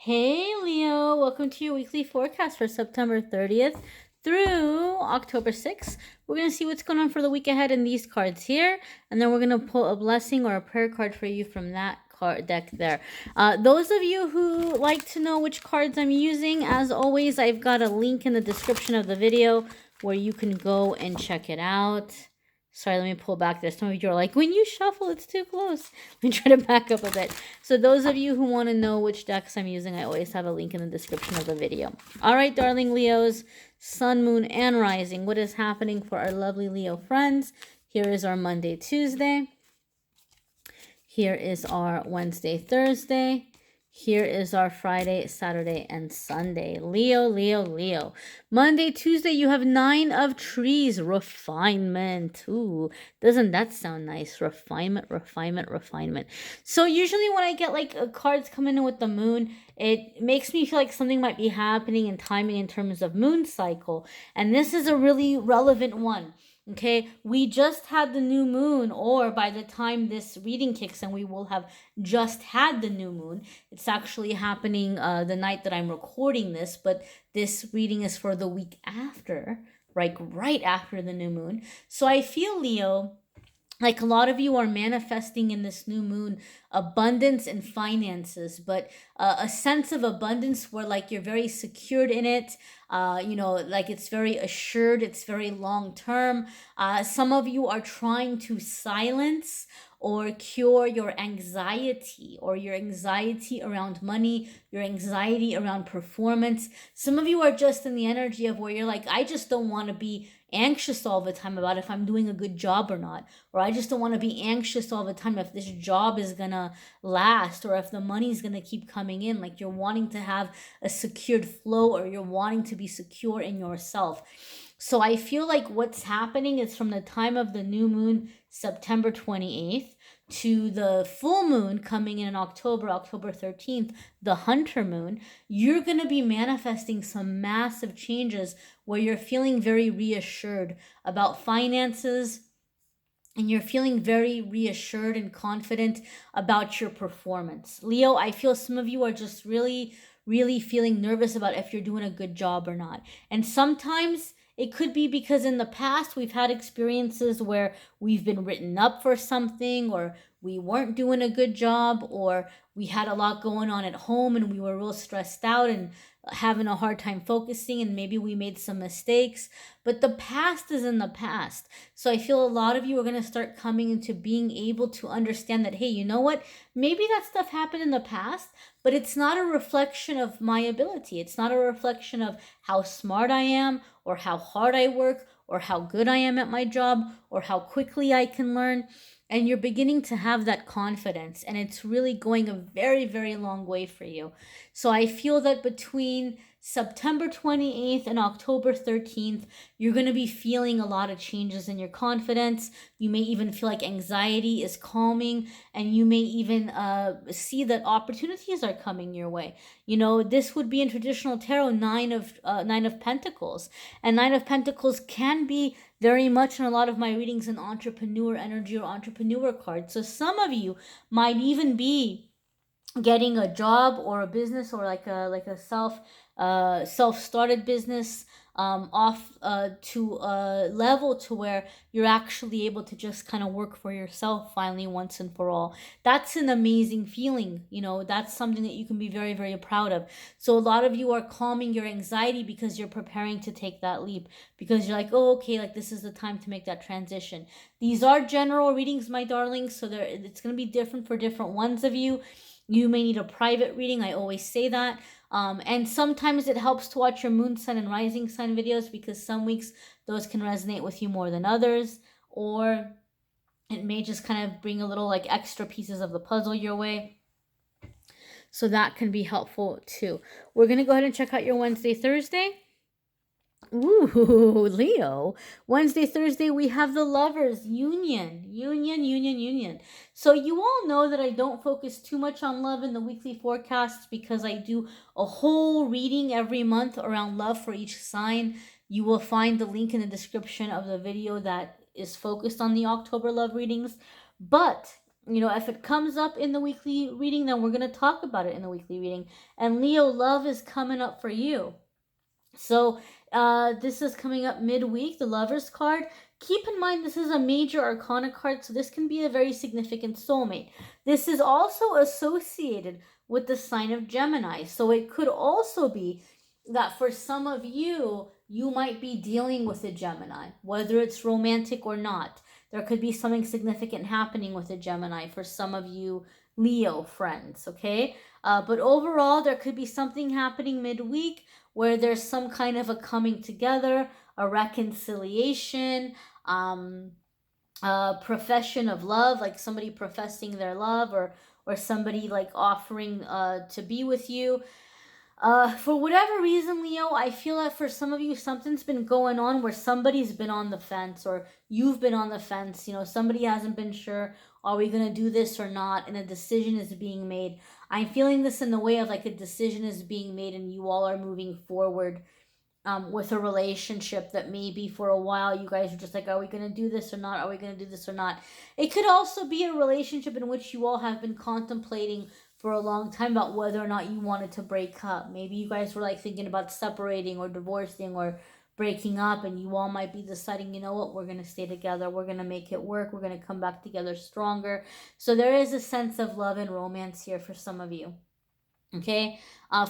Hey Leo, welcome to your weekly forecast for September 30th through October 6th. We're going to see what's going on for the week ahead in these cards here, and then we're going to pull a blessing or a prayer card for you from that card deck there. Those of you who like to know which cards I'm using, as always, I've got a link in the description of the video where you can go and check it out. Sorry, let me pull back there. Some of you are like, when you shuffle, it's too close. Let me try to back up a bit. So those of you who want to know which decks I'm using, I always have a link in the description of the video. All right, darling Leos, Sun, Moon, and Rising. What is happening for our lovely Leo friends? Here is our Monday, Tuesday. Here is our Wednesday, Thursday. Here is our Friday, Saturday, and Sunday. Leo, Leo, Leo. Monday, Tuesday, you have 9 of Trees. Refinement. Ooh, doesn't that sound nice? Refinement, refinement, refinement. So usually when I get like cards coming in with the moon, it makes me feel like something might be happening in timing in terms of moon cycle. And this is a really relevant one. Okay, we just had the new moon, or by the time this reading kicks in, we will have just had the new moon. It's actually happening the night that I'm recording this, but this reading is for the week after, right after the new moon. So I feel, Leo, like a lot of you are manifesting in this new moon abundance and finances, but a sense of abundance where like you're very secured in it. Like it's very assured, it's very long term. Some of you are trying to silence or cure your anxiety around money, your anxiety around performance. Some of you are just in the energy of where you're like, I just don't want to be anxious all the time about if I'm doing a good job or not, or I just don't want to be anxious all the time if this job is gonna last or if the money's gonna keep coming in. Like you're wanting to have a secured flow, or you're wanting to be secure in yourself. So I feel like what's happening is from the time of the new moon, September 28th, to the full moon coming in October 13th, the Hunter moon, you're going to be manifesting some massive changes where you're feeling very reassured about finances, and you're feeling very reassured and confident about your performance. Leo, I feel some of you are just really feeling nervous about if you're doing a good job or not. And sometimes it could be because in the past we've had experiences where we've been written up for something, or we weren't doing a good job, or we had a lot going on at home and we were real stressed out and having a hard time focusing, and maybe we made some mistakes. But the past is in the past. So I feel a lot of you are going to start coming into being able to understand that, hey, you know what? Maybe that stuff happened in the past, but it's not a reflection of my ability. It's not a reflection of how smart I am, or how hard I work, or how good I am at my job, or how quickly I can learn. And you're beginning to have that confidence, and it's really going a very, very long way for you. So I feel that between September 28th and October 13th, you're going to be feeling a lot of changes in your confidence. You may even feel like anxiety is calming, and you may even see that opportunities are coming your way. You know, this would be in traditional tarot Nine of Pentacles, and Nine of Pentacles can be very much in a lot of my readings an entrepreneur energy or entrepreneur card. So some of you might even be getting a job or a business, or like a self-started business off to a level to where you're actually able to just kind of work for yourself finally once and for all. That's an amazing feeling. You know, that's something that you can be very, very proud of. So a lot of you are calming your anxiety because you're preparing to take that leap, because you're like, oh, okay, like this is the time to make that transition. These are general readings, my darlings, so it's going to be different for different ones of you. You may need a private reading. I always say that. And sometimes it helps to watch your moon sign and rising sign videos, because some weeks those can resonate with you more than others. Or it may just kind of bring a little like extra pieces of the puzzle your way. So that can be helpful too. We're going to go ahead and check out your Wednesday, Thursday. Ooh, Leo. Wednesday, Thursday, we have the Lovers. Union. So you all know that I don't focus too much on love in the weekly forecasts, because I do a whole reading every month around love for each sign. You will find the link in the description of the video that is focused on the October love readings. But You know, if it comes up in the weekly reading, then we're going to talk about it in the weekly reading. And Leo, love is coming up for you. So this is coming up midweek, the Lover's card. Keep in mind this is a major arcana card, so this can be a very significant soulmate. This is also associated with the sign of Gemini. So it could also be that for some of you, you might be dealing with a Gemini, whether it's romantic or not. There could be something significant happening with a Gemini for some of you Leo friends, okay? But overall, there could be something happening midweek where there's some kind of a coming together, a reconciliation, profession of love, like somebody professing their love, or somebody like offering to be with you. For whatever reason, Leo, I feel that for some of you, something's been going on where somebody's been on the fence, or you've been on the fence. You know, somebody hasn't been sure, are we going to do this or not? And a decision is being made. I'm feeling this in the way of like a decision is being made and you all are moving forward with a relationship that maybe for a while you guys are just like, are we going to do this or not? Are we going to do this or not? It could also be a relationship in which you all have been contemplating for a long time about whether or not you wanted to break up. Maybe you guys were like thinking about separating or divorcing or breaking up, and you all might be deciding, you know what, we're going to stay together, we're going to make it work, we're going to come back together stronger. So there is a sense of love and romance here for some of you. Okay,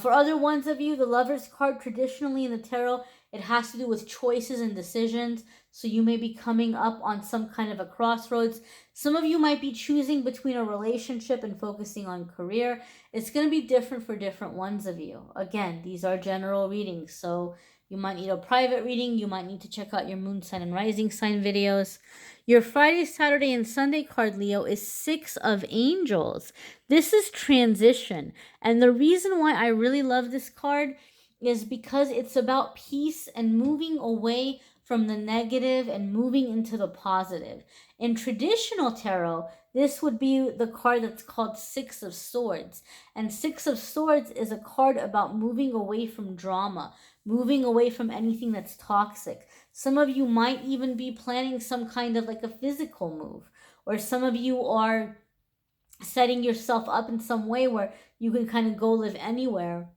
for other ones of you, the Lover's card traditionally in the tarot, it has to do with choices and decisions. So you may be coming up on some kind of a crossroads. Some of you might be choosing between a relationship and focusing on career. It's going to be different for different ones of you. Again, these are general readings, so you might need a private reading. You might need to check out your moon sign and rising sign videos. Your Friday, Saturday, and Sunday card, Leo, is Six of Angels. This is transition. And the reason why I really love this card is because it's about peace and moving away from the negative and moving into the positive. In traditional tarot, this would be the card that's called Six of Swords. And Six of Swords is a card about moving away from drama, moving away from anything that's toxic. Some of you might even be planning some kind of like a physical move, or some of you are setting yourself up in some way where you can kind of go live anywhere,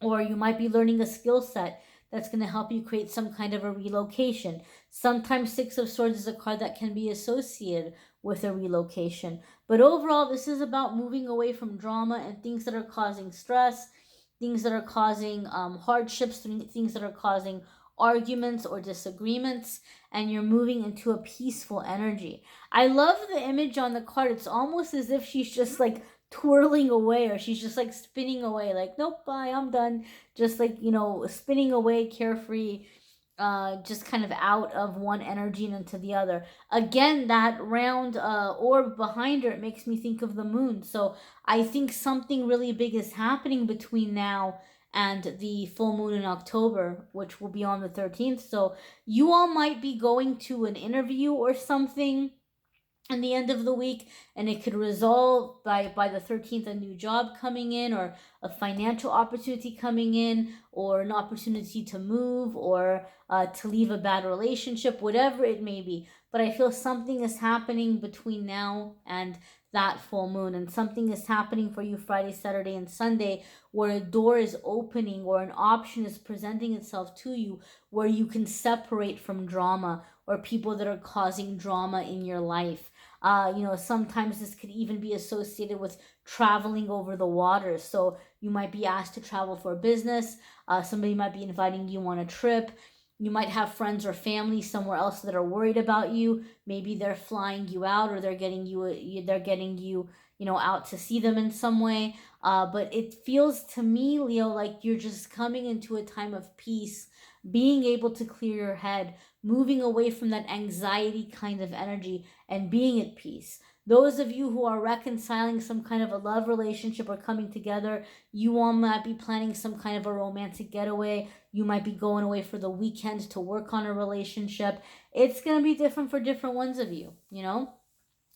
or you might be learning a skill set that's going to help you create some kind of a relocation. Sometimes Six of Swords is a card that can be associated with a relocation. But overall, this is about moving away from drama and things that are causing stress, things that are causing hardships, things that are causing arguments or disagreements, and you're moving into a peaceful energy. I love the image on the card. It's almost as if she's just like twirling away, or she's just like spinning away, like, nope, bye, I'm done. Just like, you know, spinning away carefree, just kind of out of one energy and into the other. Again, that round orb behind her, it makes me think of the moon. So I think something really big is happening between now and the full moon in October, which will be on the 13th. So you all might be going to an interview or something in the end of the week, and it could resolve by the 13th, a new job coming in, or a financial opportunity coming in, or an opportunity to move, or to leave a bad relationship, whatever it may be. But I feel something is happening between now and that full moon, and something is happening for you Friday, Saturday, and Sunday, where a door is opening or an option is presenting itself to you where you can separate from drama or people that are causing drama in your life. You know, sometimes this could even be associated with traveling over the waters. So you might be asked to travel for business. Somebody might be inviting you on a trip. You might have friends or family somewhere else that are worried about you. Maybe they're flying you out, or they're getting you, you know, out to see them in some way. But it feels to me, Leo, like you're just coming into a time of peace, being able to clear your head, moving away from that anxiety kind of energy and being at peace. Those of you who are reconciling some kind of a love relationship or coming together, you all might be planning some kind of a romantic getaway. You might be going away for the weekend to work on a relationship. It's going to be different for different ones of you, you know?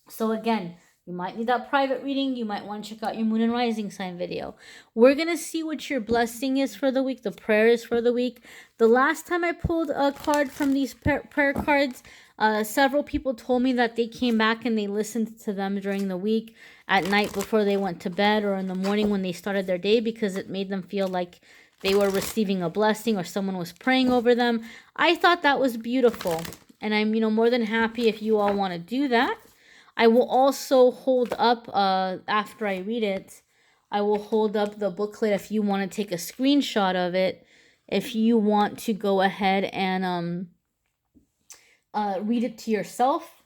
So again, you might need that private reading. You might want to check out your moon and rising sign video. We're going to see what your blessing is for the week, the prayer is for the week. The last time I pulled a card from these prayer cards, Several people told me that they came back and they listened to them during the week, at night before they went to bed, or in the morning when they started their day, because it made them feel like they were receiving a blessing or someone was praying over them. I thought that was beautiful, and I'm, more than happy if you all want to do that. I will also hold up, after I read it, I will hold up the booklet if you want to take a screenshot of it, if you want to go ahead and read it to yourself,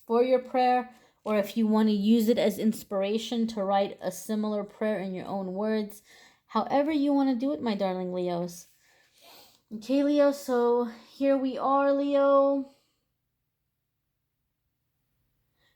for your prayer, or if you want to use it as inspiration to write a similar prayer in your own words. However you want to do it, my darling Leos. Okay, Leo, so here we are, Leo.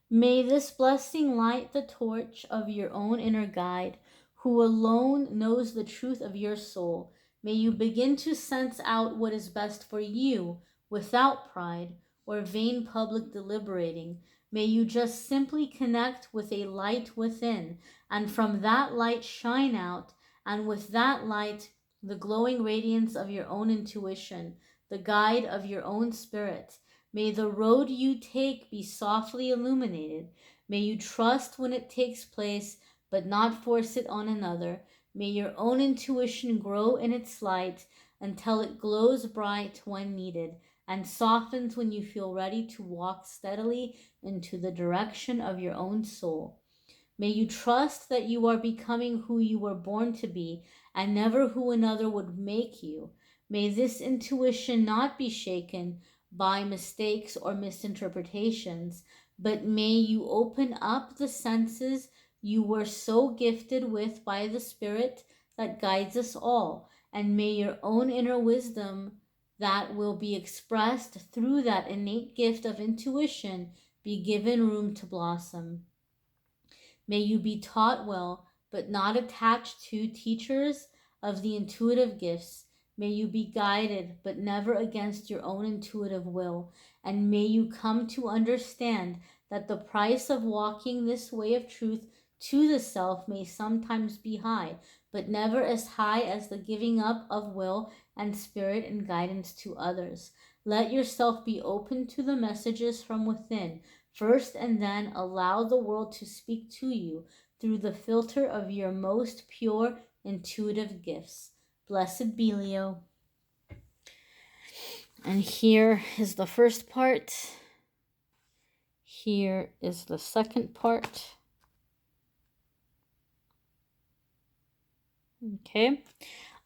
May this blessing light the torch of your own inner guide, who alone knows the truth of your soul. May you begin to sense out what is best for you without pride or vain public deliberating. May you just simply connect with a light within, and from that light shine out, and with that light, the glowing radiance of your own intuition, the guide of your own spirit. May the road you take be softly illuminated. May you trust when it takes place, but not force it on another. May your own intuition grow in its light until it glows bright when needed and softens when you feel ready to walk steadily into the direction of your own soul. May you trust that you are becoming who you were born to be and never who another would make you. May this intuition not be shaken by mistakes or misinterpretations, but may you open up the senses you were so gifted with by the Spirit that guides us all, and may your own inner wisdom that will be expressed through that innate gift of intuition be given room to blossom. May you be taught well, but not attached to teachers of the intuitive gifts. May you be guided, but never against your own intuitive will. And may you come to understand that the price of walking this way of truth to the self may sometimes be high, but never as high as the giving up of will and spirit and guidance to others. Let yourself be open to the messages from within first, and then allow the world to speak to you through the filter of your most pure intuitive gifts. Blessed be, Leo. And here is the first part. Here is the second part. Okay.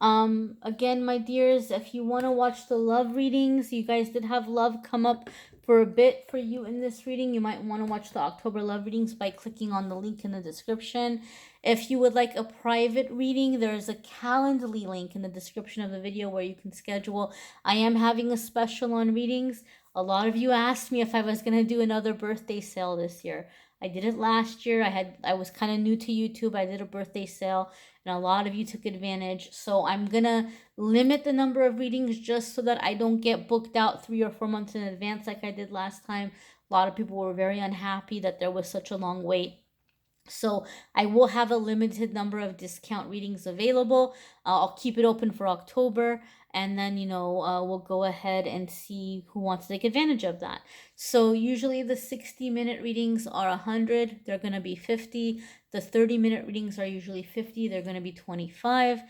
Again, my dears, if you want to watch the love readings, you guys did have love come up for a bit for you in this reading. You might want to watch the October love readings by clicking on the link in the description. If you would like a private reading, there's a Calendly link in the description of the video where you can schedule. I am having a special on readings. A lot of you asked me if I was going to do another birthday sale this year. I did it last year. I was kind of new to YouTube. I did a birthday sale and a lot of you took advantage. So I'm going to limit the number of readings just so that I don't get booked out 3 or 4 months in advance like I did last time. A lot of people were very unhappy that there was such a long wait. So I will have a limited number of discount readings available. I'll keep it open for October, and then, we'll go ahead and see who wants to take advantage of that. So usually the 60-minute readings are 100. They're going to be 50. The 30-minute readings are usually 50. They're going to be 25.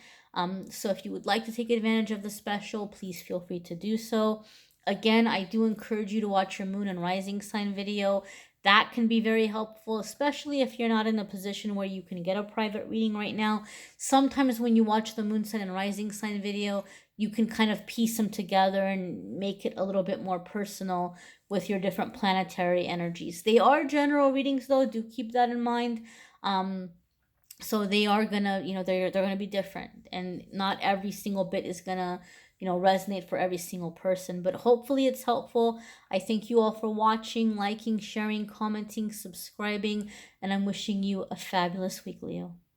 So if you would like to take advantage of the special, please feel free to do so. Again, I do encourage you to watch your moon and rising sign video. That can be very helpful, especially if you're not in a position where you can get a private reading right now. Sometimes when you watch the moon sign and rising sign video, you can kind of piece them together and make it a little bit more personal with your different planetary energies. They are general readings though, do keep that in mind. So they are gonna, they're gonna be different, and not every single bit is gonna resonate for every single person, but hopefully it's helpful. I thank you all for watching, liking, sharing, commenting, subscribing, and I'm wishing you a fabulous week, Leo.